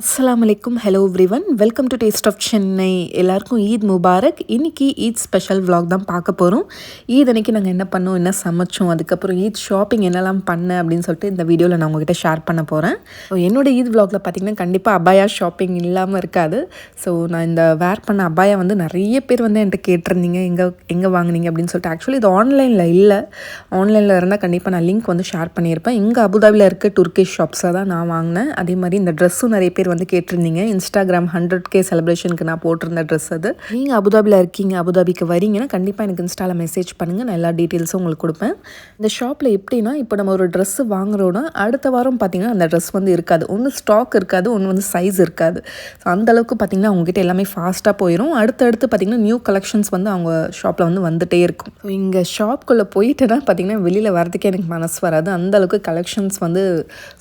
அஸ்ஸலாமு அலைக்கும். Hello everyone, welcome to taste of Chennai. எல்லாருக்கும் ஈத் முபாரக். இன்றைக்கி ஈத் ஸ்பெஷல் vlog தான் பார்க்க போகிறோம். ஈத் அன்றைக்கி நாங்கள் என்ன பண்ணோம், என்ன சமைச்சோம், அதுக்கப்புறம் ஈத் ஷாப்பிங் என்னெல்லாம் பண்ணேன் அப்படின்னு சொல்லிட்டு இந்த வீடியோவில் நான் உங்ககிட்ட ஷேர் பண்ண போகிறேன். என்னோடய ஈத் vlogல பார்த்திங்கன்னா கண்டிப்பாக அபாயா ஷாப்பிங் இல்லாமல் இருக்காது. ஸோ நான் இந்த வேர் பண்ண அபாயா வந்து நிறைய பேர் வந்து என்கிட்ட கேட்டிருந்தீங்க, எங்கே வாங்கினீங்க அப்படின்னு சொல்லிட்டு. ஆக்சுவலி இது ஆன்லைனில் இல்லை, ஆன்லைனில் இருந்தால் கண்டிப்பாக நான் லிங்க் வந்து ஷேர் பண்ணியிருப்பேன். இங்கே அபுதாபியில் இருக்க துர்க்கிஷ் ஷாப்ஸில் தான் நான் வாங்கினேன். அதே மாதிரி இந்த ட்ரெஸ்ஸும் நிறைய பேர் வந்து கேட்டிருந்தீங்க. இன்ஸ்டாகிராம் 100K செலிப்ரேஷனுக்கு நான் போட்டிருந்த ட்ரெஸ் அது. நீங்கள் அபுதாபியில் இருக்கீங்க, அபுதாபிக்கு வரீங்கன்னா கண்டிப்பாக எனக்கு இன்ஸ்டாவில் மெசேஜ் பண்ணுங்கள், நான் எல்லா டீட்டெயில்ஸும் உங்களுக்கு கொடுப்பேன். இந்த ஷாப்பில் எப்படின்னா, இப்போ நம்ம ஒரு ட்ரெஸ்ஸு வாங்குறோன்னா அடுத்த வாரம் பார்த்திங்கன்னா அந்த ட்ரெஸ் வந்து இருக்காது. ஒன்று ஸ்டாக் இருக்காது, ஒன்று வந்து சைஸ் இருக்காது. ஸோ அந்தளவுக்கு பார்த்திங்கன்னா அவங்ககிட்ட எல்லாமே ஃபாஸ்ட்டாக போயிடும். அடுத்தடுத்து பார்த்திங்கன்னா நியூ கலெக்ஷன்ஸ் வந்து அவங்க ஷாப்பில் வந்து வந்துகிட்டே இருக்கும். ஸோ இங்கே ஷாப்புக்குள்ளே போயிட்டுனா பார்த்திங்கன்னா வெளியில் வரதுக்கே எனக்கு மனசு வராது. அந்தளவுக்கு கலெக்ஷன்ஸ் வந்து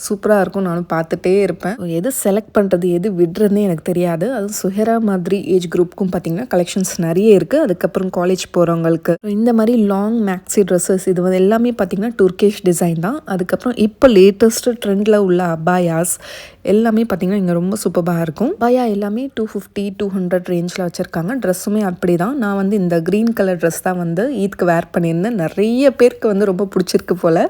சூப்பராக இருக்கும். நானும் பார்த்துட்டே இருப்பேன். எது செலக்ட் பண்ணுறது எது விடுறதுனே எனக்கு தெரியாது. அதுவும் சுஹரா மாதிரி ஏஜ் குரூப்புக்கும் பார்த்திங்கன்னா கலெக்ஷன்ஸ் நிறைய இருக்குது. அதுக்கப்புறம் காலேஜ் போகிறவங்களுக்கு இந்த மாதிரி லாங் மேக்ஸி ட்ரெஸ்ஸஸ் இது வந்து எல்லாமே பார்த்திங்கன்னா துர்க்கிஷ் டிசைன் தான். அதுக்கப்புறம் இப்போ லேட்டஸ்ட்டு ட்ரெண்டில் உள்ள அபாயாஸ் எல்லாமே பார்த்திங்கன்னா இங்கே ரொம்ப சூப்பராக இருக்கும். அபாயா எல்லாமே 250 200 ரேஞ்சில் வச்சுருக்காங்க. ட்ரெஸ்ஸுமே அப்படி தான். நான் வந்து இந்த க்ரீன் கலர் ட்ரெஸ் தான் வந்து ஈத்க்கு வேர் பண்ணியிருந்தேன். நிறைய பேருக்கு வந்து ரொம்ப பிடிச்சிருக்கு போல்.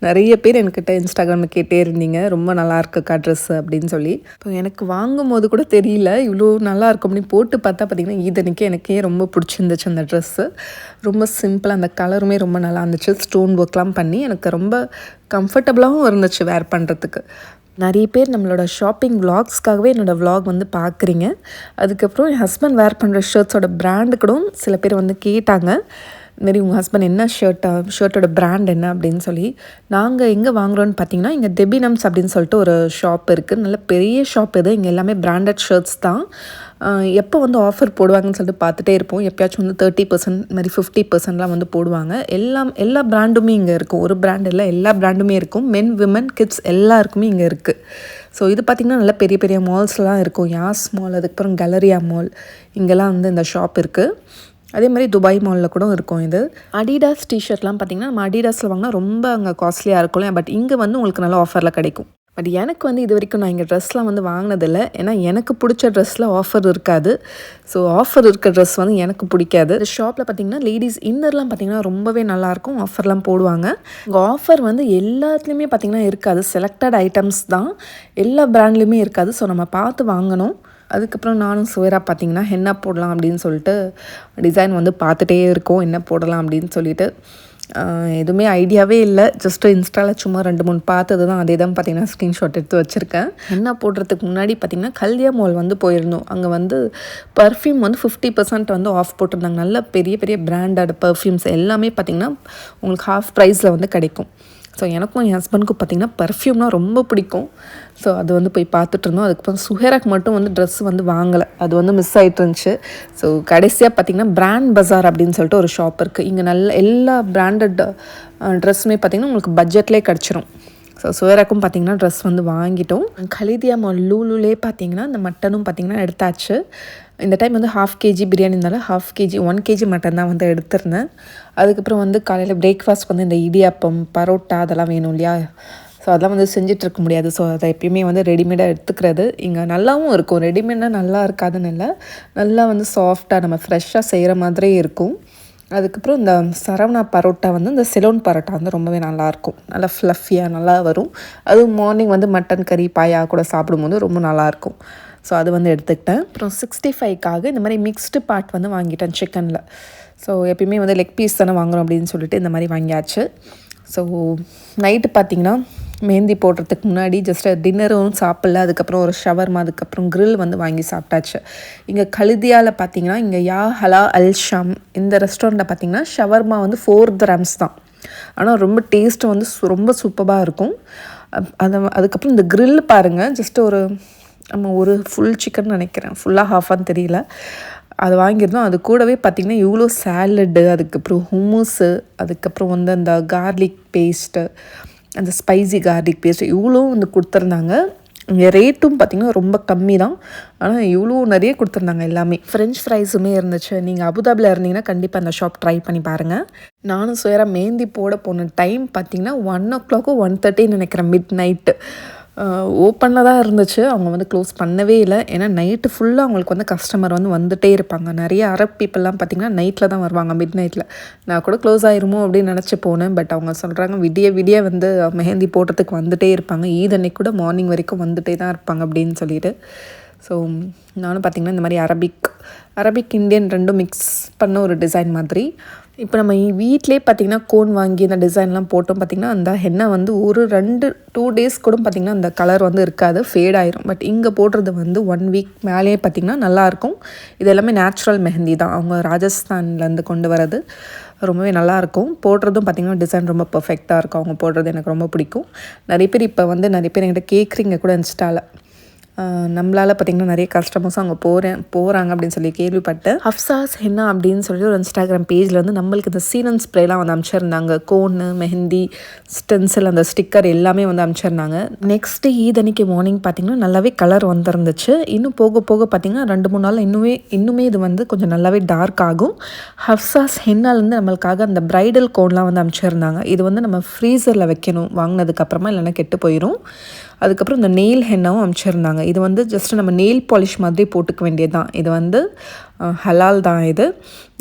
நிறைய பேர் என்கிட்ட இன்ஸ்டாகிராமில் கேட்டே இருந்தீங்க, ரொம்ப நல்லாயிருக்குக்கா ட்ரெஸ்ஸு அப்படின்னு சொல்லி. இப்போ எனக்கு வாங்கும் போது கூட தெரியல இவ்வளோ நல்லாயிருக்கும் அப்படின்னு. போட்டு பார்த்தா பார்த்திங்கன்னா ஈதனைக்கு எனக்கே ரொம்ப பிடிச்சிருந்துச்சு அந்த ட்ரெஸ்ஸு. ரொம்ப சிம்பிளாக, அந்த கலருமே ரொம்ப நல்லா இருந்துச்சு. ஸ்டோன் ஒர்க்லாம் பண்ணி எனக்கு ரொம்ப கம்ஃபர்டபுளாகவும் இருந்துச்சு வேர் பண்ணுறதுக்கு. நிறைய பேர் நம்மளோட ஷாப்பிங் விலாக்ஸ்க்காகவே என்னோடய விலாக் வந்து பார்க்குறீங்க. அதுக்கப்புறம் என் ஹஸ்பண்ட் வேர் பண்ணுற ஷர்ட்ஸோட பிராண்டு கூட சில பேர் வந்து கேட்டாங்க, இதுமாரி உங்கள் ஹஸ்பண்ட் என்ன ஷர்ட்டோட பிராண்ட் என்ன அப்படின்னு சொல்லி. நாங்கள் எங்கே வாங்குகிறோன்னு பார்த்தீங்கன்னா, இங்கே டெபினம்ஸ் அப்படின்னு சொல்லிட்டு ஒரு ஷாப் இருக்குது. நல்ல பெரிய ஷாப் இது. இங்கே எல்லாமே பிராண்டட் ஷர்ட்ஸ் தான். எப்போ வந்து ஆஃபர் போடுவாங்கன்னு சொல்லிட்டு பார்த்துட்டே இருப்போம். எப்போயாச்சும் வந்து 30% மாதிரி 50%லாம் வந்து போடுவாங்க. எல்லா பிராண்டுமே இங்கே இருக்கும். ஒரு பிராண்ட் இல்லை, எல்லா பிராண்டுமே இருக்கும். மென் விமன் கிட்ஸ் எல்லாருக்குமே இங்கே இருக்குது. ஸோ இது பார்த்திங்கன்னா நல்ல பெரிய பெரிய மால்ஸ்லாம் இருக்கும். யாஸ் மால், அதுக்கப்புறம் கேலரியா மால், இங்கெல்லாம் வந்து இந்த ஷாப் இருக்குது. அதே மாதிரி துபாய் மாலில் கூட இருக்கும் இது. அடிடாஸ் டிஷர்ட்லாம் பார்த்திங்கன்னா நம்ம அடிடாஸில் வாங்கினா ரொம்ப அங்கே காஸ்ட்லியாக இருக்கும்ல. பட் இங்கே வந்து உங்களுக்கு நல்ல ஆஃபரில் கிடைக்கும். பட் எனக்கு வந்து இது வரைக்கும் நான் இங்கே ட்ரெஸ்லாம் வந்து வாங்கினதில்லை. ஏன்னா எனக்கு பிடிச்ச ட்ரெஸ்ஸில் ஆஃபர் இருக்காது. ஸோ ஆஃபர் இருக்க ட்ரெஸ் வந்து எனக்கு பிடிக்காது. இந்த ஷாப்பில் பார்த்திங்கன்னா லேடிஸ் இன்னர்லாம் பார்த்திங்கன்னா ரொம்பவே நல்லாயிருக்கும். ஆஃபர்லாம் போடுவாங்க. இங்கே ஆஃபர் வந்து எல்லாத்துலேயுமே பார்த்திங்கன்னா இருக்காது. செலக்டட் ஐட்டம்ஸ் தான், எல்லா பிராண்ட்லேயுமே இருக்காது. ஸோ நம்ம பார்த்து வாங்கணும். அதுக்கப்புறம் நானும் சுவேரா பார்த்திங்கன்னா என்ன போடலாம் அப்படின்னு சொல்லிட்டு டிசைன் வந்து பார்த்துட்டே இருக்கோம், என்ன போடலாம் அப்படின்னு சொல்லிட்டு. எதுவுமே ஐடியாவே இல்லை. ஜஸ்ட்டு இன்ஸ்டாவில் சும்மா 2-3 பார்த்தது தான். அதே தான் பார்த்திங்கன்னா ஸ்க்ரீன்ஷாட் எடுத்து வச்சுருக்கேன். என்ன போடுறதுக்கு முன்னாடி பார்த்திங்கன்னா கல்யா மால் வந்து போயிருந்தோம். அங்கே வந்து பர்ஃப்யூம் வந்து 50% வந்து ஆஃப் போட்டிருந்தாங்க. நல்ல பெரிய பெரிய பிராண்டட் பர்ஃப்யூம்ஸ் எல்லாமே பார்த்திங்கன்னா உங்களுக்கு ஹாஃப் ப்ரைஸில் வந்து கிடைக்கும். ஸோ எனக்கும் என் ஹஸ்பண்டுக்கும் பார்த்திங்கன்னா பர்ஃப்யூம்னால் ரொம்ப பிடிக்கும். ஸோ அது வந்து போய் பார்த்துட்டு இருந்தோம். அதுக்கப்புறம் சுஹேராக்கு மட்டும் வந்து ட்ரெஸ் வந்து வாங்கலை, அது வந்து மிஸ் ஆகிட்டு இருந்துச்சு. ஸோ கடைசியாக பார்த்திங்கன்னா பிராண்ட் பஜார் அப்படின்னு சொல்லிட்டு ஒரு ஷாப் இருக்குது. இங்கே நல்ல எல்லா பிராண்டட் ட்ரெஸ்ஸுமே பார்த்திங்கன்னா உங்களுக்கு பட்ஜெட்லேயே கிடச்சிரும். ஸோ சுவேராக்கும் பார்த்திங்கன்னா ட்ரெஸ் வந்து வாங்கிட்டோம். கலிதியா மால் லூலுலே பார்த்திங்கன்னா இந்த மட்டனும் பார்த்திங்கன்னா எடுத்தாச்சு. இந்த டைம் வந்து 1/2 kg பிரியாணி இருந்தாலும் 1/2 kg 1 kg மட்டன் தான் வந்து எடுத்திருந்தேன். அதுக்கப்புறம் வந்து காலையில் பிரேக்ஃபாஸ்ட் வந்து இந்த இடியாப்பம், பரோட்டா அதெல்லாம் வேணும் இல்லையா. ஸோ அதெல்லாம் வந்து செஞ்சிட்ருக்க முடியாது. ஸோ அதை எப்பயுமே வந்து ரெடிமேடாக எடுத்துக்கிறது. இங்கே நல்லாவும் இருக்கும். ரெடிமேடாக நல்லா இருக்காதுன்னு இல்லை, நல்லா வந்து சாஃப்டாக நம்ம ஃப்ரெஷ்ஷாக செய்கிற மாதிரியே இருக்கும். அதுக்கப்புறம் இந்த சரவணா பரோட்டா வந்து இந்த செலோன் பரோட்டா வந்து ரொம்பவே நல்லாயிருக்கும். நல்லா ஃப்ளஃபியாக நல்லா வரும். அதுவும் மார்னிங் வந்து மட்டன் கறி பாயா கூட சாப்பிடும்போது ரொம்ப நல்லாயிருக்கும். ஸோ அது வந்து எடுத்துக்கிட்டேன். அப்புறம் 65க்காக இந்த மாதிரி மிக்ஸ்டு பார்ட் வந்து வாங்கிட்டேன் சிக்கனில். ஸோ எப்பயுமே வந்து லெக் பீஸ் தானே வாங்குகிறோம் அப்படின்னு சொல்லிட்டு இந்த மாதிரி வாங்கியாச்சு. ஸோ நைட்டு பார்த்திங்கன்னா மெஹந்தி போடுறதுக்கு முன்னாடி ஜஸ்ட்டு டின்னரும் சாப்பிடல. அதுக்கப்புறம் ஒரு ஷவர்மா, அதுக்கப்புறம் க்ரில் வந்து வாங்கி சாப்பிட்டாச்சு. இங்கே கலிதியாவில் பார்த்திங்கன்னா இங்கே யா ஹலா அல் ஷாம் இந்த ரெஸ்டாரண்ட்டில் பார்த்திங்கன்னா ஷவர்மா வந்து 4 dirhams தான். ஆனால் ரொம்ப டேஸ்ட்டு வந்து ரொம்ப சூப்பராக இருக்கும். அதுக்கப்புறம் இந்த க்ரில் பாருங்கள், ஜஸ்ட்டு ஒரு ஃபுல் சிக்கன் நினைக்கிறேன், ஃபுல்லாக ஹாஃபான்னு தெரியல, அது வாங்கியிருந்தோம். அது கூடவே பார்த்திங்கன்னா இவ்வளோ சாலடு, அதுக்கப்புறம் ஹும்மூஸு, அதுக்கப்புறம் வந்து அந்த கார்லிக் பேஸ்ட்டு, அந்த ஸ்பைசி கார்லிக் பேஸ்ட்டு இவ்வளோ வந்து கொடுத்துருந்தாங்க. இங்கே ரேட்டும் பார்த்திங்கன்னா ரொம்ப கம்மி தான். ஆனால் இவ்வளோ நிறைய கொடுத்துருந்தாங்க எல்லாமே. ஃப்ரெஞ்ச் ஃப்ரைஸுமே இருந்துச்சு. நீங்கள் அபுதாபியில் இருந்தீங்கன்னா கண்டிப்பாக அந்த ஷாப் ட்ரை பண்ணி பாருங்கள். நானும் சுயராக மெஹந்தி போட போன டைம் பார்த்திங்கன்னா 1 o'clock 1:30 நினைக்கிறேன், மிட் நைட்டு. ஓப்பனில் தான் இருந்துச்சு. அவங்க வந்து க்ளோஸ் பண்ணவே இல்லை. ஏன்னா நைட்டு ஃபுல்லாக அவங்களுக்கு வந்து கஸ்டமர் வந்து வந்துகிட்டே இருப்பாங்க. நிறைய அரப் பீப்புளெலாம் பார்த்திங்கன்னா நைட்டில் தான் வருவாங்க, மிட் நைட்டில். நான் கூட க்ளோஸ் ஆயிருமோ அப்படின்னு நினச்சி போனேன். பட் அவங்க சொல்கிறாங்க விடிய விடிய வந்து மெஹந்தி போடுறதுக்கு வந்துகிட்டே இருப்பாங்க. ஈத் அன்னைக்கு கூட மார்னிங் வரைக்கும் வந்துகிட்டே தான் இருப்பாங்க அப்படின்னு சொல்லிட்டு. ஸோ நானும் பார்த்திங்கன்னா இந்த மாதிரி அரபிக் இந்தியன் ரெண்டும் மிக்ஸ் பண்ண ஒரு டிசைன் மாதிரி. இப்போ நம்ம வீட்டிலே பார்த்திங்கன்னா கோன் வாங்கி அந்த டிசைன்லாம் போட்டோம் பார்த்திங்கன்னா அந்த ஹென்னா வந்து ஒரு 2 டேஸ் கூட பார்த்திங்கன்னா அந்த கலர் வந்து இருக்காது, ஃபேட் ஆயிரும். பட் இங்கே போடுறது வந்து 1 வீக் மேலேயே பார்த்திங்கன்னா நல்லாயிருக்கும். இது எல்லாமே நேச்சுரல் மெஹந்தி தான், அவங்க ராஜஸ்தான்லேருந்து கொண்டு வரது. ரொம்பவே நல்லாயிருக்கும். போடுறதும் பார்த்திங்கன்னா டிசைன் ரொம்ப பர்ஃபெக்டாக இருக்கும். அவங்க போடுறது எனக்கு ரொம்ப பிடிக்கும். நிறைய பேர் என்கிட்ட கேட்குறீங்க கூட இன்ஸ்டாவில். நம்மளால் பார்த்திங்கன்னா நிறைய கஸ்டமர்ஸும் அவங்க போகிறாங்க அப்படின்னு சொல்லி கேள்விப்பட்டேன். ஹஃப்சாஸ் ஹென்னா அப்படின்னு சொல்லிட்டு ஒரு இன்ஸ்டாகிராம் பேஜில் வந்து நம்மளுக்கு இந்த சீரன் ஸ்ப்ரேலாம் வந்து அனுப்பிச்சிருந்தாங்க. கோன்னு, மெஹந்தி, ஸ்டென்சில், அந்த ஸ்டிக்கர் எல்லாமே வந்து அனுப்பிச்சிருந்தாங்க. நெக்ஸ்ட்டு ஈத் அன்னைக்கு மார்னிங் பார்த்திங்கன்னா நல்லாவே கலர் வந்துருந்துச்சு. இன்னும் போக போக பார்த்திங்கன்னா 2-3 நாள் இன்னுமே இது வந்து கொஞ்சம் நல்லாவே டார்க் ஆகும். ஹஃப்சாஸ் ஹென்னாலேருந்து நம்மளுக்காக அந்த ப்ரைடல் கோன்லாம் வந்து அனுப்பிச்சிருந்தாங்க. இது வந்து நம்ம ஃப்ரீசரில் வைக்கணும் வாங்கினதுக்கப்புறமா, இல்லைன்னா கெட்டு போயிடும். அதுக்கப்புறம் இந்த நெயில் ஹென்னாவும் அனுப்பிச்சிருந்தாங்க. இது வந்து ஜஸ்ட் நம்ம நெயில் பாலிஷ் மாதிரி போட்டுக்க வேண்டியது தான். இது வந்து ஹலால் தான். இது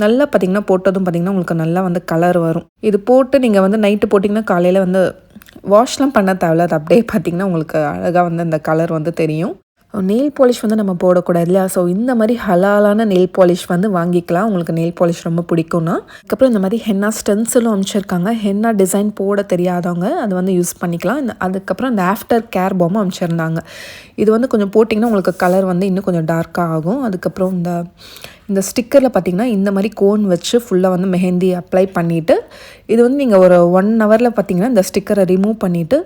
நல்லா பார்த்திங்கன்னா போட்டதும் பார்த்திங்கன்னா உங்களுக்கு நல்லா வந்து கலர் வரும். இது போட்டு நீங்கள் வந்து நைட்டு போட்டிங்கன்னா காலையில் வந்து வாஷ்லாம் பண்ண தேவையில்ல. அது அப்படியே பார்த்திங்கன்னா உங்களுக்கு அழகாக வந்து அந்த கலர் வந்து தெரியும். நெயில் பாலிஷ் வந்து நம்ம போடக்கூடாது இல்லையா? ஸோ இந்த மாதிரி ஹலாலான நெயில் பாலிஷ் வந்து வாங்கிக்கலாம், உங்களுக்கு நெயில் பாலிஷ் ரொம்ப பிடிக்கும்னா. அதுக்கப்புறம் இந்த மாதிரி ஹென்னா ஸ்டென்சிலும் அனுப்பிச்சிருக்காங்க. ஹென்னா டிசைன் போட தெரியாதவங்க அதை வந்து யூஸ் பண்ணிக்கலாம். அதுக்கப்புறம் இந்த ஆஃப்டர் கேர் பாமும் அனுப்பிச்சிருந்தாங்க. இது வந்து கொஞ்சம் போட்டிங்கன்னா உங்களுக்கு கலர் வந்து இன்னும் கொஞ்சம் டார்க்காக ஆகும். அதுக்கப்புறம் இந்த ஸ்டிக்கரில் பார்த்திங்கன்னா இந்த மாதிரி கோன் வச்சு ஃபுல்லாக வந்து மெஹந்தி அப்ளை பண்ணிவிட்டு, இது வந்து நீங்கள் ஒரு 1 ஹவரில் பார்த்திங்கன்னா இந்த ஸ்டிக்கரை ரிமூவ் பண்ணிவிட்டு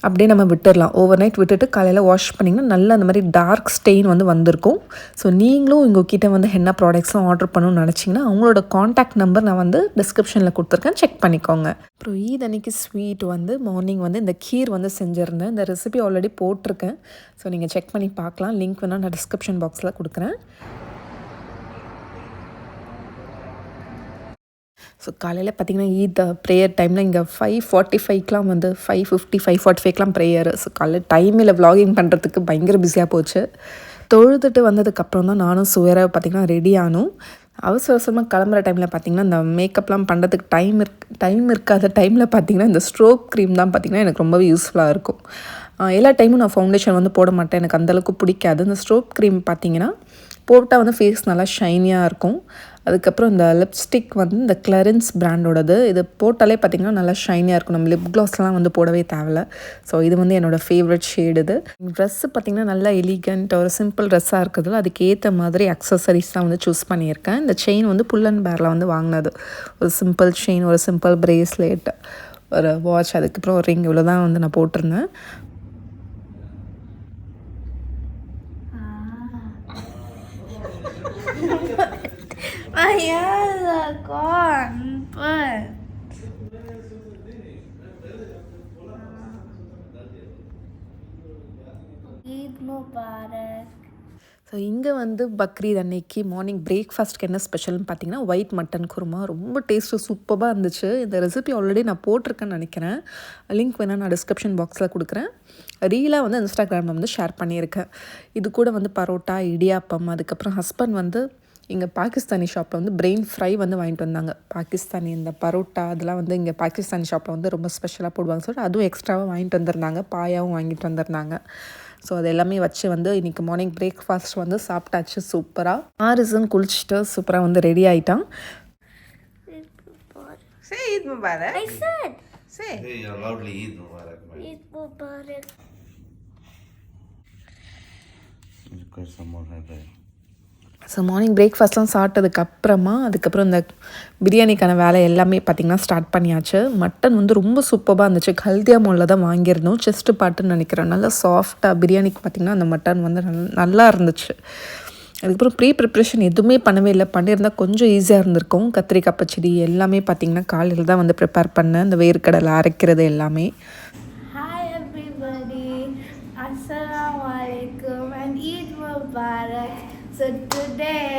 அப்படியே நம்ம விட்டுடலாம். ஓவர் நைட் விட்டுட்டு காலையில் வாஷ் பண்ணிங்கன்னா நல்லா அந்த மாதிரி டார்க் ஸ்டெயின் வந்து வந்திருக்கும். ஸோ நீங்களும் உங்கள்கிட்ட வந்து ஹென்னா ப்ராடக்ட்ஸ்லாம் ஆர்டர் பண்ணணும்னு நினச்சிங்கன்னா அவங்களோட காண்டாக்ட் நம்பர் நான் வந்து டிஸ்கிரிப்ஷனில் கொடுத்துருக்கேன், செக் பண்ணிக்கோங்க. அப்புறம் ஈத் அன்னைக்கு ஸ்வீட் வந்து மார்னிங் வந்து இந்த கீர் வந்து செஞ்சுருந்தேன். இந்த ரெசிபி ஆல்ரெடி போட்டிருக்கேன். ஸோ நீங்கள் செக் பண்ணி பார்க்கலாம். லிங்க் வேணால் நான் டிஸ்கிரிப்ஷன் பாக்ஸில் கொடுக்குறேன். ஸோ காலையில் பார்த்திங்கன்னா ஈத் ப்ரேயர் டைமில் இங்கே 5:45க்கெலாம் வந்து 5:50 5:45க்கெலாம் ப்ரேயரு. ஸோ காலையில் டைமில் விலாகிங் பண்ணுறதுக்கு பயங்கர பிஸியாக போச்சு. தொழுதுட்டு வந்ததுக்கப்புறம் தான் நானும் சுவேரை பார்த்திங்கன்னா ரெடி ஆனும். அவசரமாக கிளம்புற டைமில் பார்த்திங்கன்னா இந்த மேக்கப்லாம் பண்ணுறதுக்கு டைம் இருக்காத டைமில் பார்த்திங்கன்னா இந்த ஸ்ட்ரோக் க்ரீம் தான் பார்த்திங்கன்னா எனக்கு ரொம்பவே யூஸ்ஃபுல்லாக இருக்கும். எல்லா டைமும் நான் ஃபவுண்டேஷன் வந்து போட மாட்டேன், எனக்கு அந்தளவுக்கு பிடிக்காது. இந்த ஸ்ட்ரோக் க்ரீம் பார்த்திங்கன்னா போட்டால் வந்து ஃபேஸ் நல்லா ஷைனியாக இருக்கும். அதுக்கப்புறம் இந்த லிப்ஸ்டிக் வந்து இந்த கிளரன்ஸ் பிராண்டோடது. இது போட்டாலே பார்த்திங்கன்னா நல்லா ஷைனியாக இருக்கும். நம்ம லிப் க்ளாஸ்லாம் வந்து போடவே தேவையில்ல. ஸோ இது வந்து என்னோடய ஃபேவரட் ஷேடு. இது ட்ரெஸ்ஸு பார்த்திங்கன்னா நல்லா எலிகண்ட் ஒரு சிம்பிள் ட்ரெஸ்ஸாக இருக்கிறதுல அதுக்கேற்ற மாதிரி அக்சசரிஸ் தான் வந்து சூஸ் பண்ணியிருக்கேன். இந்த செயின் வந்து புல் அண்ட் பேரில் வந்து வாங்கினது. ஒரு சிம்பிள் செயின், ஒரு சிம்பிள் ப்ரேஸ்லெட், ஒரு வாட்ச், அதுக்கப்புறம் ஒரு ரிங், இவ்வளோ தான் வந்து நான் போட்டிருந்தேன். ஸோ இங்கே வந்து பக்ரீத் அன்னைக்கு மார்னிங் பிரேக்ஃபாஸ்ட்க்கு என்ன ஸ்பெஷல்னு பார்த்தீங்கன்னா ஒயிட் மட்டன் குருமா. ரொம்ப டேஸ்ட்டு சூப்பராக இருந்துச்சு. இந்த ரெசிபி ஆல்ரெடி நான் போட்டிருக்கேன்னு நினைக்கிறேன். லிங்க் வேணால் நான் டிஸ்கிரிப்ஷன் பாக்ஸில் கொடுக்குறேன். ரீலாக வந்து இன்ஸ்டாகிராமில் வந்து ஷேர் பண்ணியிருக்கேன். இது கூட வந்து பரோட்டா, இடியாப்பம், அதுக்கப்புறம் ஹஸ்பண்ட் வந்து இங்கே பாகிஸ்தானி ஷாப்பில் வந்து பிரெயின் ஃப்ரை வந்து வாங்கிட்டு வந்தாங்க. பாகிஸ்தானி இந்த பரோட்டா அதெல்லாம் வந்து இங்கே பாகிஸ்தானி ஷாப்பில் வந்து ரொம்ப ஸ்பெஷலாக போடுவாங்க சொல்லிட்டு அதுவும் எக்ஸ்ட்ராவாக வாங்கிட்டு வந்திருந்தாங்க. பாயாவும் வாங்கிட்டு வந்திருந்தாங்க. ஸோ அது எல்லாமே வச்சு வந்து இன்றைக்கி மார்னிங் பிரேக்ஃபாஸ்ட் வந்து சாப்பிட்டாச்சு சூப்பராக. ஆரிசன் குளிச்சுட்டு சூப்பராக வந்து ரெடி ஆகிட்டான். Say Eid Mubarak. I said. Say. Hey, loudly Eid Mubarak, man. Eid Mubarak. Request some more hair. So morning பிரேக்ஃபாஸ்ட்லாம் சாப்பிட்டதுக்கப்புறமா அதுக்கப்புறம் இந்த பிரியாணிக்கான வேலை எல்லாமே பார்த்திங்கன்னா ஸ்டார்ட் பண்ணியாச்சு. மட்டன் வந்து ரொம்ப சூப்பராக இருந்துச்சு. ஹல்தியா மாலில் தான் வாங்கியிருந்தோம். செஸ்ட்டு பாட்டுன்னு நினைக்கிறேன். நல்லா சாஃப்டாக பிரியாணிக்கு பார்த்திங்கன்னா அந்த மட்டன் வந்து நல்லா இருந்துச்சு. அதுக்கப்புறம் ப்ரிப்ரேஷன் எதுவுமே பண்ணவே இல்லை. பண்ணியிருந்தால் கொஞ்சம் ஈஸியாக இருந்திருக்கும். கத்திரிக்காய் பச்சடி எல்லாமே பார்த்திங்கன்னா காலையில் தான் வந்து ப்ரிப்பேர் பண்ணேன். இந்த வேர்க்கடலை அரைக்கிறது எல்லாமே. Hi everybody. Assalamu alaikum and Eid Mubarak. So today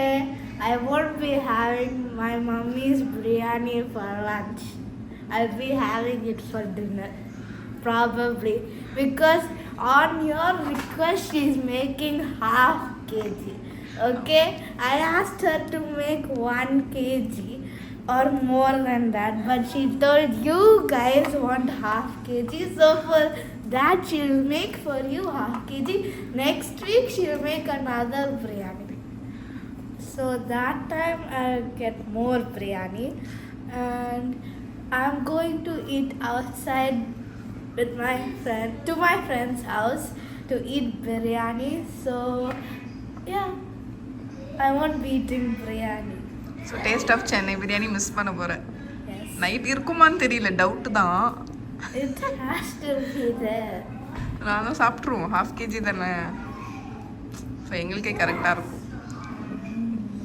I won't be having my mommy's biryani for lunch. I'll be having it for dinner. Probably. Because on your request, she's making half kg. Okay, I asked her to make 1 kg or more than that, but she told you guys want half kg, so for that she'll make for you half kg. Next week she'll make another biryani. So that time I'll get more biryani, and I'm going to eat outside with my friend to my friend's house to eat biryani. So yeah, I won't be eating biryani. So taste of Chennai biryani miss பண்ண போகிறேன். Yes, night இருக்குமான்னு தெரியல, doubt தான். it has to be there. நானும் சாப்பிட்ருவோம், ½ KG தானே, so எங்களுக்கே கரெக்டாக இருக்கும்.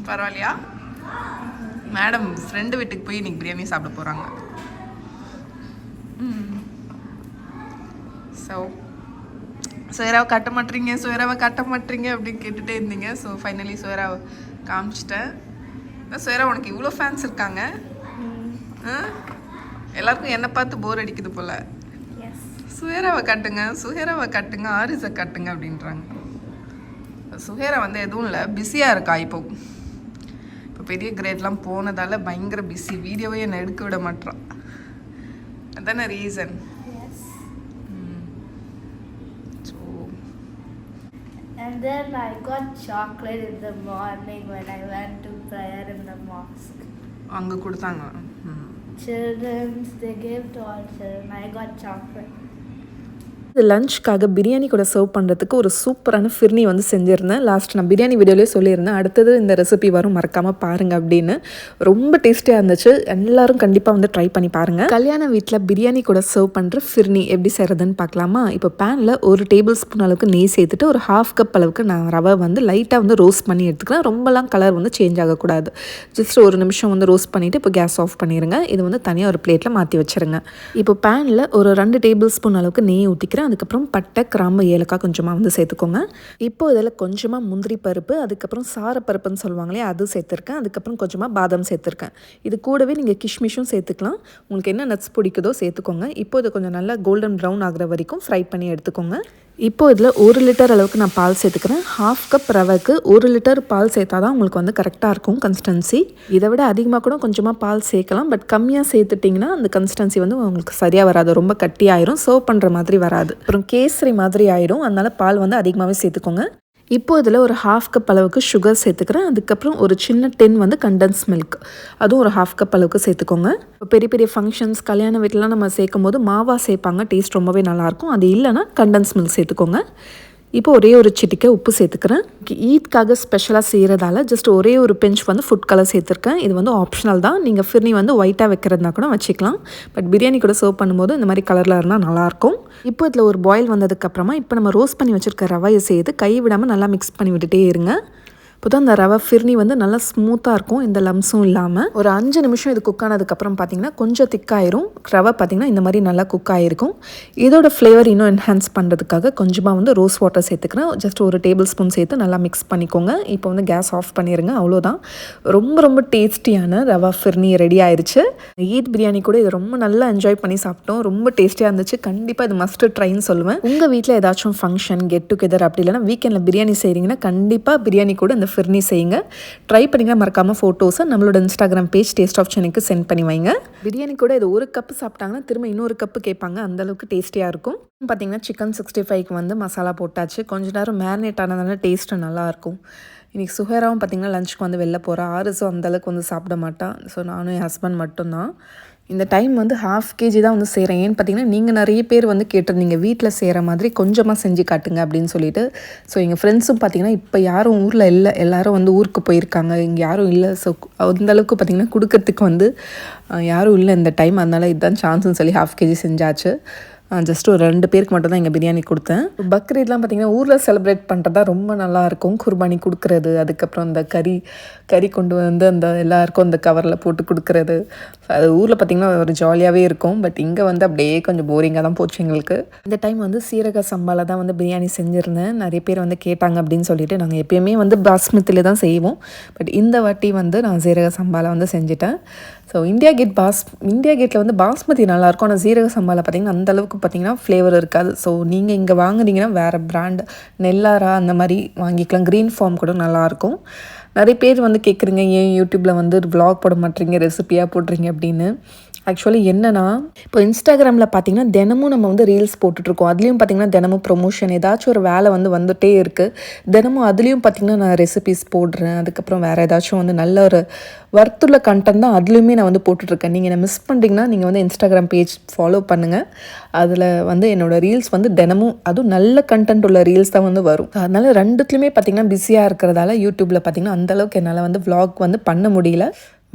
பரவாயில்லையா? மேடம் ஃப்ரெண்டு வீட்டுக்கு போய் இன்னைக்கு பிரியாணி சாப்பிட போகிறாங்க. ஸோ சுயராவை காட்ட மாட்டீங்க அப்படின்னு கேட்டுகிட்டே இருந்தீங்க. So finally சுயராவை காமிச்சிட்டேன். சுயரா, உனக்கு இவ்வளோ ஃபேன்ஸ் இருக்காங்க. எல்லாருக்கும் என்னை பார்த்து போர் அடிக்குது போல். Yes. சுஹேராவை காட்டுங்க, ஆரிஸை காட்டுங்க அப்படின்றாங்க. சுஹேரா வந்து எதுவும் இல்லை, பிஸியாக இருக்கா. இப்போ பெரிய கிரேட்லாம் போனதால் பயங்கர பிஸி, வீடியோவே என்னை எடுக்க விட மாட்டான். அதான reason. Yes. So And then I got chocolate in the morning when I went to prayer in the mosque. அங்கே கொடுத்தாங்க. Children's, they gave to all children. I got chocolate. இது லஞ்சுக்காக பிரியாணி கூட சர்வ் பண்ணுறதுக்கு ஒரு சூப்பரான ஃபிர்னி வந்து செஞ்சுருந்தேன். லாஸ்ட் நான் பிரியாணி வீடியோலேயே சொல்லியிருந்தேன், அடுத்தது இந்த ரெசிபி வரும், மறக்காமல் பாருங்கள் அப்படின்னு. ரொம்ப டேஸ்டியாக இருந்துச்சு, எல்லாரும் கண்டிப்பாக வந்து ட்ரை பண்ணி பாருங்கள். கல்யாண வீட்டில் பிரியாணி கூட சர்வ் பண்ணுற ஃபிர்னி எப்படி செய்கிறதுன்னு பார்க்கலாமா? இப்போ பேனில் 1 டேபிள் ஸ்பூன் அளவுக்கு நெய் சேர்த்துட்டு ஒரு ½ கப் அளவுக்கு நான் ரவை வந்து லைட்டாக வந்து ரோஸ்ட் பண்ணி எடுத்துக்கிறேன். ரொம்பலாம் கலர் வந்து சேஞ்ச் ஆகக்கூடாது. ஜஸ்ட் 1 நிமிஷம் வந்து ரோஸ்ட் பண்ணிவிட்டு இப்போ கேஸ் ஆஃப் பண்ணிடுங்க. இது வந்து தனியாக ஒரு பிளேட்டில் மாற்றி வச்சுருங்க. இப்போ பேனில் ஒரு 2 டேபிள் ஸ்பூன் அளவுக்கு நெய் ஊற்றிக்கிறேன். அதுக்கப்புறம் பட்டை, கிராம்பு, ஏலக்காய் கொஞ்சமாக வந்து சேர்த்துக்கோங்க. இப்போ இதில் கொஞ்சமாக முந்திரி பருப்பு, அதுக்கப்புறம் சாரப்பருப்புன்னு சொல்லுவாங்களே அது சேர்த்துருக்கேன். அதுக்கப்புறம் கொஞ்சமாக பாதாம் சேர்த்துருக்கேன். இது கூடவே நீங்கள் கிஷ்மிஷும் சேர்த்துக்கலாம். உங்களுக்கு என்ன நட்ஸ் பிடிக்குதோ சேர்த்துக்கோங்க. இப்போ இது கொஞ்சம் நல்லா கோல்டன் ப்ரௌன் ஆகிற வரைக்கும் ஃப்ரை பண்ணி எடுத்துக்கோங்க. இப்போ இதில் 1 லிட்டர் அளவுக்கு நான் பால் சேர்த்துக்கிறேன். ½ கப் ரவைக்கு 1 லிட்டர் பால் சேர்த்தா தான் உங்களுக்கு வந்து கரெக்டாக இருக்கும் கன்சிஸ்டன்சி. இதை விட அதிகமாக கூட கொஞ்சமாக பால் சேர்க்கலாம், பட் கம்மியாக சேர்த்துட்டிங்கன்னா அந்த கன்சிஸ்டன்சி வந்து உங்களுக்கு சரியாக வராது, ரொம்ப கட்டியாயிரும், சர்வ் பண்ணுற மாதிரி வராது, அப்புறம் கேசரி மாதிரி ஆயிடும். அதனால் பால் வந்து அதிகமாகவே சேர்த்துக்கோங்க. இப்போ இதில் ஒரு ½ கப் அளவுக்கு சுகர் சேர்த்துக்கிறேன். அதுக்கப்புறம் ஒரு சின்ன டின் வந்து கண்டன்ஸ் மில்க், அதுவும் ஒரு ½ கப் அளவுக்கு சேர்த்துக்கோங்க. இப்போ பெரிய பெரிய ஃபங்க்ஷன்ஸ், கல்யாண வீட்டிலலாம் நம்ம சேர்க்கும் போது மாவா சேர்ப்பாங்க, டேஸ்ட் ரொம்பவே நல்லாயிருக்கும். அது இல்லைன்னா கண்டன்ஸ் மில்க் சேர்த்துக்கோங்க. இப்போ ஒரே ஒரு சிட்டிக்கை உப்பு சேர்த்துக்கிறேன். ஈத்காக ஸ்பெஷலாக செய்கிறதால ஜஸ்ட் ஒரே ஒரு பிஞ்ச் வந்து ஃபுட் கலர் சேர்த்துருக்கேன். இது வந்து ஆப்ஷனல் தான், நீங்கள் ஃபிர்னி வந்து ஒயிட்டாக வைக்கிறதுனா கூட வச்சுக்கலாம், பட் பிரியாணி கூட சர்வ் பண்ணும்போது இந்த மாதிரி கலரில் இருந்தால் நல்லாயிருக்கும். இப்போ இதில் ஒரு பாயில் வந்ததுக்கப்புறமா இப்போ நம்ம ரோஸ்ட் பண்ணி வச்சுருக்க ரவையை சேர்த்து கை விடாமல் நல்லா மிக்ஸ் பண்ணி விட்டுட்டே இருங்க. இப்போ தான் அந்த ரவை ஃபிர்னி வந்து நல்லா ஸ்மூத்தாக இருக்கும், எந்த லம்ஸும் இல்லாமல். ஒரு 5 நிமிஷம் இது குக் ஆனதுக்கப்புறம் பார்த்தீங்கன்னா கொஞ்சம் திக்காயிரும். ரவை பார்த்திங்கன்னா இந்த மாதிரி நல்லா குக் ஆகிருக்கும். இதோட ஃப்ளேவர் இன்னும் என்ஹான்ஸ் பண்ணுறதுக்காக கொஞ்சமாக வந்து ரோஸ் வாட்டர் சேர்த்துக்கிறேன். ஜஸ்ட் 1 டேபிள் ஸ்பூன் சேர்த்து நல்லா மிக்ஸ் பண்ணிக்கோங்க. இப்போ வந்து கேஸ் ஆஃப் பண்ணிடுங்க, அவ்வளோதான். ரொம்ப ரொம்ப டேஸ்டியான ரவா ஃபிர்னி ரெடி ஆயிடுச்சு. ஈத் பிரியாணி கூட இது ரொம்ப நல்லா என்ஜாய் பண்ணி சாப்பிட்டோம், ரொம்ப டேஸ்டியாக இருந்துச்சு. கண்டிப்பாக இது மஸ்ட் ட்ரைன்னு சொல்லுவேன். உங்கள் வீட்டில் ஏதாச்சும் ஃபங்க்ஷன், கெட் டுகெதர் அப்படி இல்லைனா வீக்கெண்டில் பிரியாணி செய்கிறீங்கன்னா கண்டிப்பாக பிரியாணி கூட இந்த ஃபிர்னி செய்யுங்க. ட்ரை பண்ணிங்கன்னா மறக்காமல் ஃபோட்டோஸை நம்மளோட இன்ஸ்டாகிராம் பேஜ் டேஸ்ட் ஆஃப் சென்னைக்கு சென்ட் பண்ணி வைங்க. பிரியாணி கூட இது 1 கப்பு சாப்பிட்டாங்கன்னா திரும்ப இன்னொரு கப்பு கேட்பாங்க, அந்தளவுக்கு டேஸ்டியாக இருக்கும். பார்த்தீங்கன்னா சிக்கன் 65க்கு வந்து மசாலா போட்டாச்சு. கொஞ்ச நேரம் மேரினேட் ஆனதால டேஸ்ட்டு நல்லாயிருக்கும். இன்றைக்கி சுஹேராவும் பார்த்திங்கன்னா லஞ்சுக்கு வந்து வெளில போகிறா. ஆரிஸும் அந்தளவுக்கு வந்து சாப்பிட மாட்டான். ஸோ நானும் என் ஹஸ்பண்ட் மட்டும்தான். இந்த டைம் வந்து ½ கேஜி தான் வந்து செய்கிறேன். ஏன்னு பார்த்தீங்கன்னா நீங்கள் நிறைய பேர் வந்து கேட்டிருந்தீங்க வீட்டில் செய்கிற மாதிரி கொஞ்சமாக செஞ்சு காட்டுங்க அப்படின்னு சொல்லிட்டு. ஸோ எங்கள் ஃப்ரெண்ட்ஸும் பார்த்திங்கன்னா இப்போ யாரும் ஊரில் இல்லை, எல்லோரும் வந்து ஊருக்கு போயிருக்காங்க, இங்கே யாரும் இல்லை. ஸோ அந்தளவுக்கு பார்த்திங்கன்னா கொடுக்கறதுக்கு வந்து யாரும் இல்லை இந்த டைம். அதனால் இதுதான் சான்ஸ்னு சொல்லி ½ கேஜி செஞ்சாச்சு. ஜஸ்ட் ஒரு 2 பேருக்கு மட்டும் தான் இங்கே பிரியாணி கொடுத்தேன். பக்ரீத்லாம் பார்த்திங்கன்னா ஊரில் செலிப்ரேட் பண்ணுறது தான் ரொம்ப நல்லாயிருக்கும். குர்பானி கொடுக்குறது, அதுக்கப்புறம் இந்த கறி கொண்டு வந்து அந்த எல்லாருக்கும் அந்த கவரில் போட்டு கொடுக்குறது, அது ஊரில் பார்த்திங்கன்னா ஒரு ஜாலியாகவே இருக்கும். பட் இங்கே வந்து அப்படியே கொஞ்சம் போரிங்காக தான் போச்சு எங்களுக்கு. இந்த டைம் வந்து சீரக சம்பாவில் தான் வந்து பிரியாணி செஞ்சுருந்தேன். நிறைய பேர் வந்து கேட்டாங்க அப்படின்னு சொல்லிட்டு நாங்கள் எப்பயுமே வந்து பாஸ்மதியில் தான் செய்வோம். பட் இந்த வாட்டி வந்து நான் சீரக சம்பாவில் வந்து செஞ்சுட்டேன். ஸோ இந்தியா கேட்டில் வந்து பாஸ்மதி நல்லாயிருக்கும். ஆனால் சீரக சம்பாவில் பார்த்திங்கன்னா அந்தளவுக்கு பார்த்திங்கன்னா ஃப்ளேவர் இருக்காது. ஸோ நீங்கள் இங்கே வாங்குனீங்கன்னா வேறு பிராண்ட் நெல்லாரா அந்த மாதிரி வாங்கிக்கலாம். க்ரீன் ஃபார்ம் கூட நல்லாயிருக்கும். நிறைய பேர் வந்து கேட்குறீங்க, ஏன் யூடியூப்பில் வந்து வ்ளாக் போட மாட்டேறீங்க, ரெசிப்பியாக போடுறீங்க அப்படின்னு. ஆக்சுவலி என்னென்னா, இப்போ இன்ஸ்டாகிராமில் பார்த்திங்கன்னா தினமும் நம்ம வந்து ரீல்ஸ் போட்டுட்ருக்கோம். அதுலேயும் பார்த்திங்கன்னா தினமும் ப்ரொமோஷன் ஏதாச்சும் ஒரு வேலை வந்து வந்துகிட்டே இருக்குது. தினமும் அதுலேயும் பார்த்திங்கன்னா நான் ரெசிபிஸ் போடுறேன். அதுக்கப்புறம் வேறு ஏதாச்சும் வந்து நல்ல ஒரு வர்த்துள்ள கண்டென்ட் தான் அதுலேயுமே நான் வந்து போட்டுட்ருக்கேன். நீங்கள் என்ன மிஸ் பண்ணிட்டீங்கன்னா நீங்கள் வந்து இன்ஸ்டாகிராம் பேஜ் ஃபாலோ பண்ணுங்கள். அதில் வந்து என்னோடய ரீல்ஸ் வந்து தினமும் அதுவும் நல்ல கண்டென்ட் உள்ள ரீல்ஸ் தான் வந்து வரும். அதனால் ரெண்டுத்துலேயுமே பார்த்திங்கன்னா பிஸியாக இருக்கிறதால யூடியூப்பில் பார்த்திங்கன்னா அந்தளவுக்கு என்னால் வந்து வ்ளாக் வந்து பண்ண முடியல.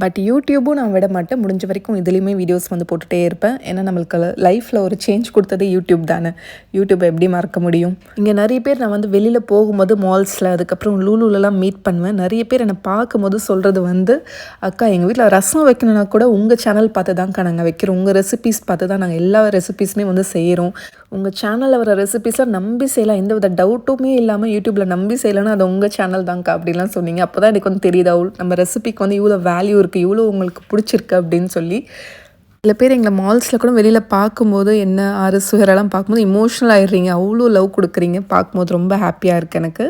பட் யூடியூப்பும் நான் விட மாட்டேன். முடிஞ்ச வரைக்கும் இதுலேயுமே வீடியோஸ் வந்து போட்டுகிட்டே இருப்பேன். ஏன்னா நம்மளுக்கு லைஃப்பில் ஒரு சேஞ்ச் கொடுத்ததே யூடியூப் தானே. யூடியூப்பை எப்படி மறக்க முடியும்? இங்கே நிறைய பேர் நான் வந்து வெளியில் போகும்போது மால்ஸில் அதுக்கப்புறம் லூலூலலாம் மீட் பண்ணுவேன். நிறைய பேர் என்னை பார்க்கும்போது சொல்கிறது வந்து, அக்கா எங்கள் வீட்டில் ரசம் வைக்கணுன்னா கூட உங்கள் சேனல் பார்த்து தான்க்கா நாங்கள் வைக்கிறோம். உங்கள் ரெசிபீஸ் பார்த்து தான் நாங்கள் எல்லா ரெசிபீஸுமே வந்து செய்கிறோம். உங்கள் சேனலில் வர ரெசிபீஸாக நம்பி செய்யலாம், எந்த வித டவுட்டுமே இல்லாமல் யூடியூப்பில் நம்பி செய்யலைன்னா அது உங்கள் சேனல் தான்க்கா அப்படின்லாம் சொன்னீங்க. அப்போ தான் எனக்கு வந்து தெரியுது நம்ம ரெசிபிக்கு வந்து இவ்வளோ வேல்யூ இருக்குது, இவ்வளோ உங்களுக்கு பிடிச்சிருக்கு அப்படின்னு சொல்லி. சில பேர் எங்களை மால்ஸில் கூட வெளியில் பார்க்கும்போது என்ன சுகரெல்லாம் பார்க்கும்போது இமோஷ்னல் ஆகிடுறீங்க, அவ்வளோ லவ் கொடுக்குறீங்க. பார்க்கும்போது ரொம்ப ஹாப்பியாக இருக்குது எனக்கு.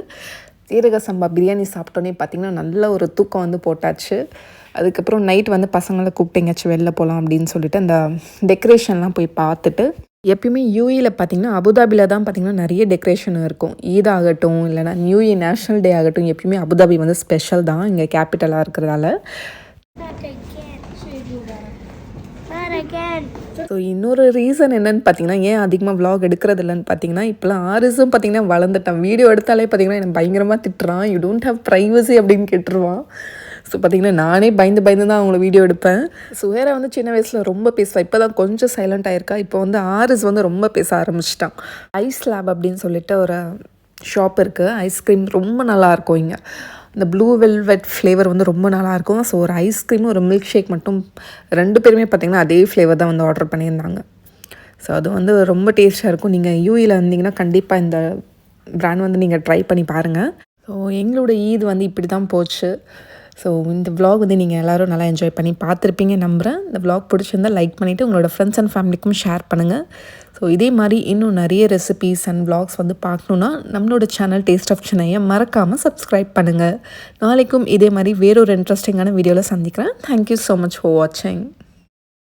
சீரக சம்பா பிரியாணி சாப்பிட்டோன்னே பார்த்திங்கன்னா நல்ல ஒரு தூக்கம் வந்து போட்டாச்சு. அதுக்கப்புறம் நைட் வந்து பசங்களை கூப்பிட்டு எங்கேயாச்சும் வெளில போகலாம் அப்படின்னு சொல்லிட்டு அந்த டெக்கரேஷன்லாம் போய் பார்த்துட்டு, எப்பயுமே யூஏயில் பார்த்திங்கன்னா அபுதாபியில் தான் பார்த்திங்கன்னா நிறைய டெக்கரேஷன் இருக்கும். ஈத் ஆகட்டும் இல்லைனா நியூ இயர் நேஷ்னல் டே ஆகட்டும், எப்பயுமே அபுதாபி வந்து ஸ்பெஷல் தான் இங்கே கேபிட்டலாக இருக்கிறதால. ஸோ இன்னொரு ரீசன் என்னென்னு பார்த்தீங்கன்னா, ஏன் அதிகமாக வ்ளாக் எடுக்கிறது இல்லைன்னு பார்த்தீங்கன்னா, இப்போலாம் ஆரிஸும் பார்த்திங்கன்னா வளர்ந்துட்டான். வீடியோ எடுத்தாலே பார்த்திங்கன்னா எனக்கு பயங்கரமாக திட்டுறான். யூ டோன்ட் ஹேவ் ப்ரைவசி அப்படின்னு கேட்டுருவான். ஸோ பார்த்திங்கன்னா நானே பயந்து தான் அவங்கள வீடியோ எடுப்பேன். சுவேரா வந்து சின்ன வயசில் ரொம்ப பேசுவாள். இப்போ தான் கொஞ்சம் சைலண்ட் ஆகிருக்கா. இப்போ வந்து ஆரிஸ் வந்து ரொம்ப பேச ஆரம்பிச்சிட்டான். ஐஸ் லேப் அப்படின்னு சொல்லிட்டு ஒரு ஷாப் இருக்குது. ஐஸ்கிரீம் ரொம்ப நல்லாயிருக்கும் இங்கே. இந்த ப்ளூ வெல்வெட் ஃப்ளேவர் வந்து ரொம்ப நல்லாயிருக்கும். ஸோ ஒரு ஐஸ்கிரீமும் ஒரு மில்க் ஷேக் மட்டும் 2 பேருமே பார்த்திங்கன்னா அதே ஃப்ளேவர் தான் வந்து ஆர்டர் பண்ணியிருந்தாங்க. ஸோ அது வந்து ரொம்ப டேஸ்ட்டாக இருக்கும். நீங்கள் யூஏயில் வந்தீங்கன்னா கண்டிப்பாக இந்த பிராண்ட் வந்து நீங்கள் ட்ரை பண்ணி பாருங்கள். ஸோ எங்களோட ஈத் வந்து இப்படி தான் போச்சு. ஸோ இந்த வ்ளாக் வந்து நீங்கள் எல்லோரும் நல்லா என்ஜாய் பண்ணி பார்த்துருப்பீங்க நம்புகிறேன். இந்த வ்ளாக் பிடிச்சிருந்தால் லைக் பண்ணிவிட்டு உங்களோட ஃப்ரெண்ட்ஸ் அண்ட் ஃபேமிலிக்கும் ஷேர் பண்ணுங்கள். ஸோ இதே மாதிரி இன்னும் நிறைய ரெசிபீஸ் அண்ட் வ்ளாக்ஸ் வந்து பார்க்கணுன்னா நம்மளோட சேனல் டேஸ்ட் ஆஃப் சென்னையை மறக்காமல் சப்ஸ்கிரைப் பண்ணுங்கள். நாளைக்கும் இதே மாதிரி வேறொரு இன்ட்ரெஸ்டிங்கான வீடியோவில் சந்திக்கிறேன். தேங்க்யூ ஸோ மச் ஃபார் வாட்சிங்.